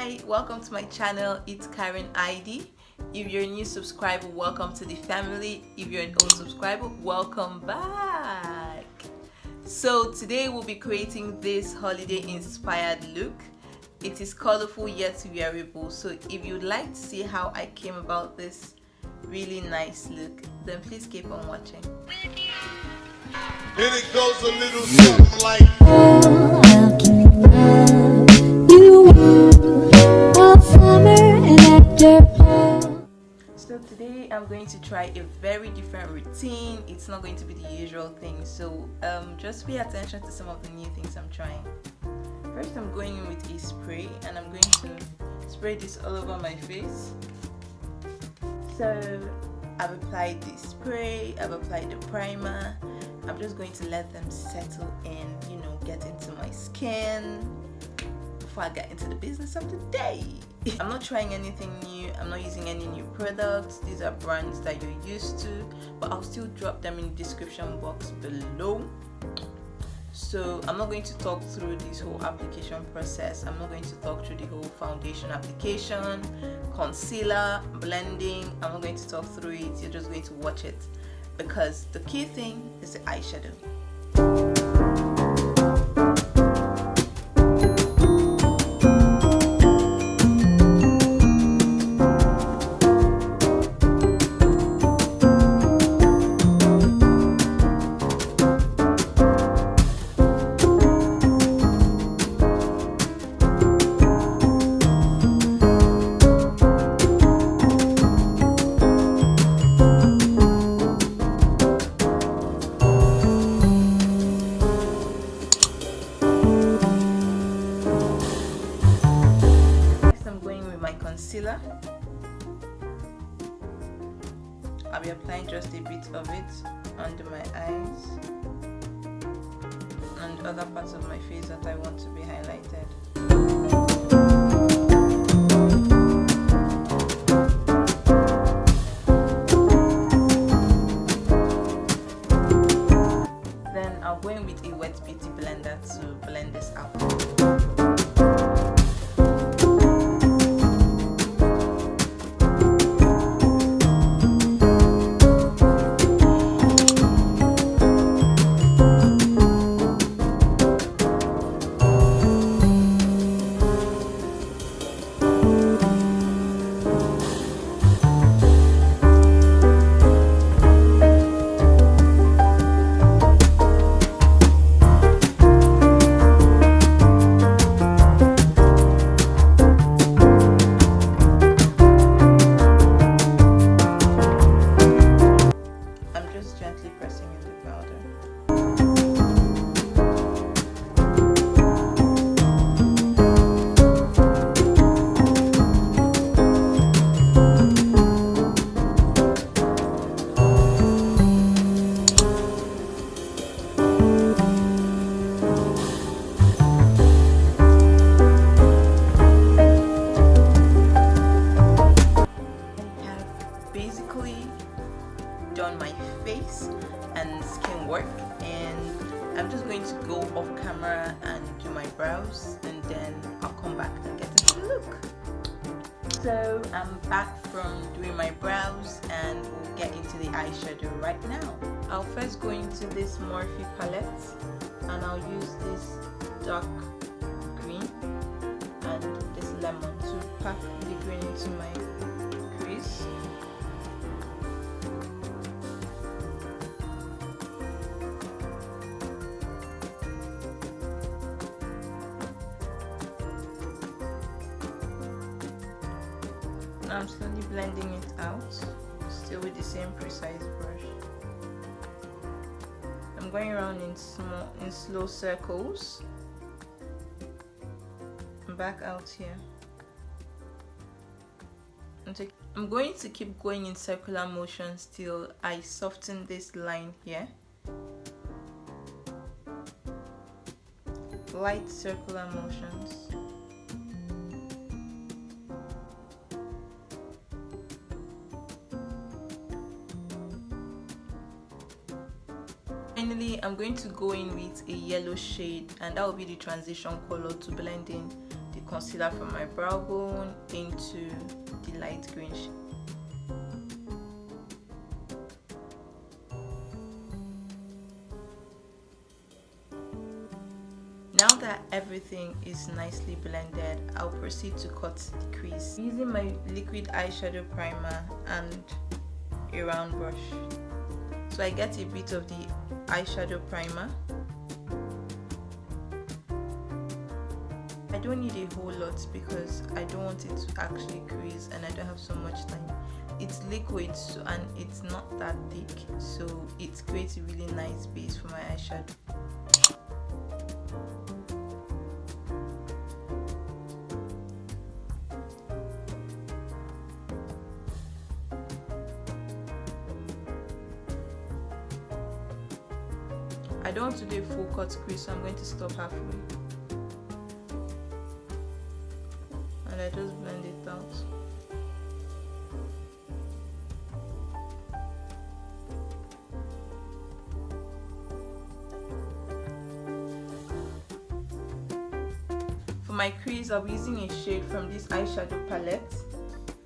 Hi, welcome to my channel. It's Karen ID. If you're a new subscriber, welcome to the family. If you're an old subscriber, welcome back. So today we'll be creating this holiday inspired look. It is colorful yet wearable. So if you'd like to see how I came about this really nice look, then please keep on watching. And it goes a little something like, How can you all summer and after fall? So today I'm going to try a very different routine. It's not going to be the usual thing, so just pay attention to some of the new things I'm trying. First, I'm going in with a spray, and I'm going to spray this all over my face. So I've applied the spray, I've applied the primer. I'm just going to let them settle in, get into my skin before I get into the business of the day. I'm not trying anything new. I'm not using any new products. These are brands that you're used to, but I'll still drop them in the description box below. So I'm not going to talk through this whole application process. I'm not going to talk through the whole foundation application, concealer, blending. I'm not going to talk through it. You're just going to watch it, because the key thing is the eyeshadow. Concealer. I'll be applying just a bit of it under my eyes and other parts of my face that I want to be highlighted. Then I'll go in with a wet beauty blender to blend this out. Gently pressing in the powder. I have basically done my face and skin work, and I'm just going to go off camera and do my brows, and then I'll come back and get into the look. So I'm back from doing my brows, and we'll get into the eyeshadow right now. I'll first go into this Morphe palette, and I'll use this dark green and this lemon to pack the green into my crease. I'm slowly blending it out, still with the same precise brush. I'm going around in slow circles. I'm back out here. I'm going to keep going in circular motions till I soften this line here. Light circular motions. Finally, I'm going to go in with a yellow shade, and that will be the transition color to blend in the concealer from my brow bone into the light green shade. Now that everything is nicely blended, I'll proceed to cut the crease using my liquid eyeshadow primer and a round brush. So I get a bit of the eyeshadow primer. I don't need a whole lot because I don't want it to actually crease and I don't have so much time. It's liquid and it's not that thick, so it creates a really nice base for my eyeshadow. I don't want to do a full cut crease, so I'm going to stop halfway. And I just blend it out. For my crease, I'll be using a shade from this eyeshadow palette.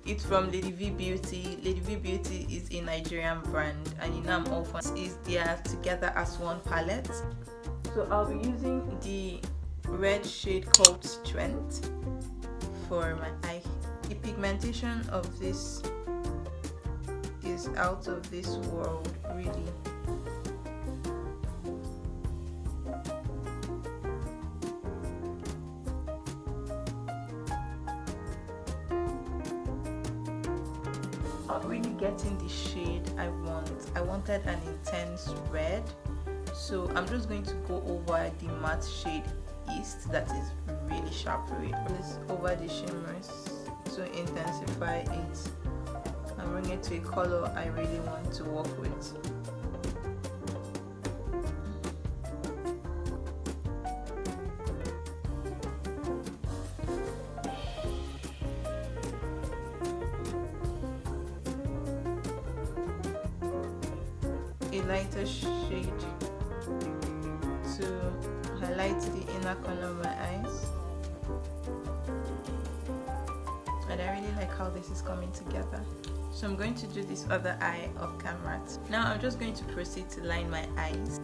It's from Lady V Beauty. Lady V Beauty is a Nigerian brand, and you know I'm all for is they are together as one palette. So I'll be using the red shade called Strength for my eye. The pigmentation of this is out of this world, really. Not really getting the shade I want. I wanted an intense red, so I'm just going to go over the matte shade East that is really sharp red. This over the shimmers to intensify it and bring it to a color I really want to work with. A lighter shade to highlight the inner corner of my eyes, and I really like how this is coming together. So I'm going to do this other eye off camera. Now I'm just going to proceed to line my eyes.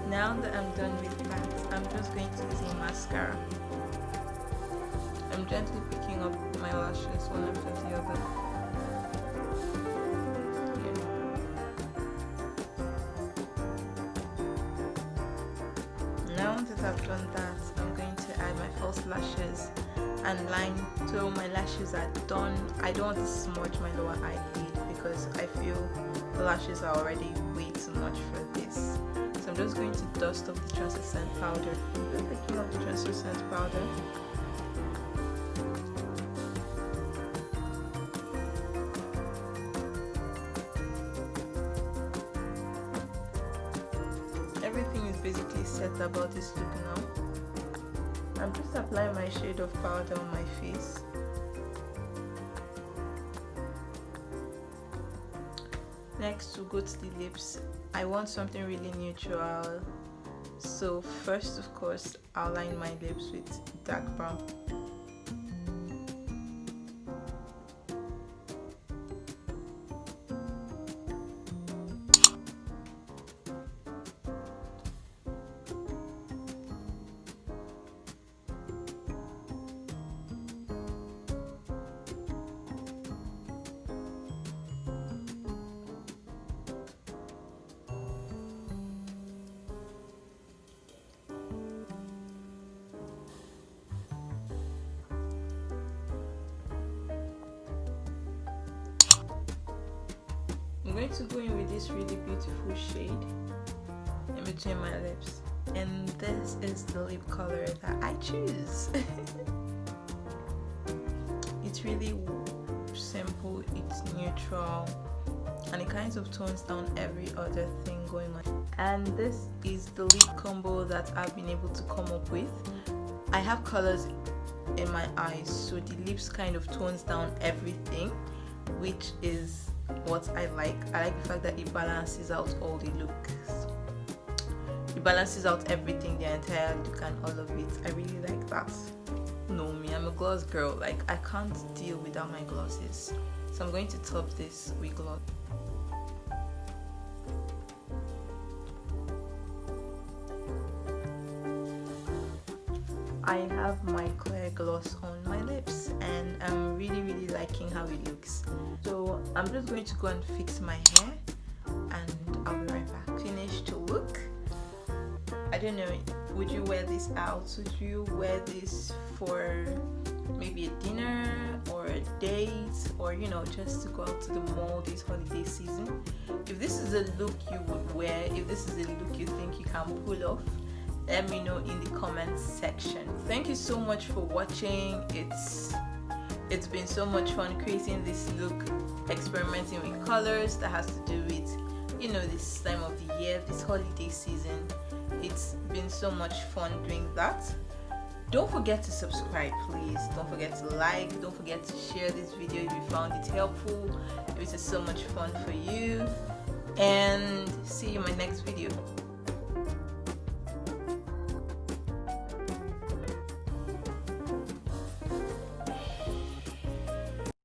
Now that I'm done with that, I'm just going to use a mascara. I'm gently picking up my lashes one after the other. Yeah. Now that I've done that, I'm going to add my false lashes and line till my lashes are done. I don't want to smudge my lower eyelid because I feel the lashes are already way too much for this. I'm just going to dust off the translucent powder. I'm just picking up the translucent powder. Everything is basically set about this look now. I'm just applying my shade of powder on my face. Next, we'll go to the lips. I want something really neutral, so first of course I'll line my lips with dark brown. I'm going to go in with this really beautiful shade in between my lips, and this is the lip color that I choose. it's really simple, it's neutral, and it kind of tones down every other thing going on. And this is the lip combo that I've been able to come up with. I have colors in my eyes, so the lips kind of tones down everything, which is what I like. I like the fact that it balances out all the looks. It balances out everything, the entire look and all of it. I really like that. Know me, I'm a gloss girl. Like, I can't deal without my glosses. So I'm going to top this with gloss. I have my clear gloss on my lips and I'm really liking how it looks. So I'm just going to go and fix my hair and I'll be right back. Finished look. I don't know, would you wear this out? Would you wear this for maybe a dinner or a date, or you know, just to go out to the mall this holiday season? If this is a look you would wear, if this is a look you think you can pull off, let me know in the comments section. Thank you so much for watching. It's been so much fun creating this look, experimenting with colors that has to do with, you know, this time of the year, this holiday season. It's been so much fun doing that. Don't forget to subscribe, please. Don't forget to like, don't forget to share this video if you found it helpful, if it is so much fun for you, and see you in my next video.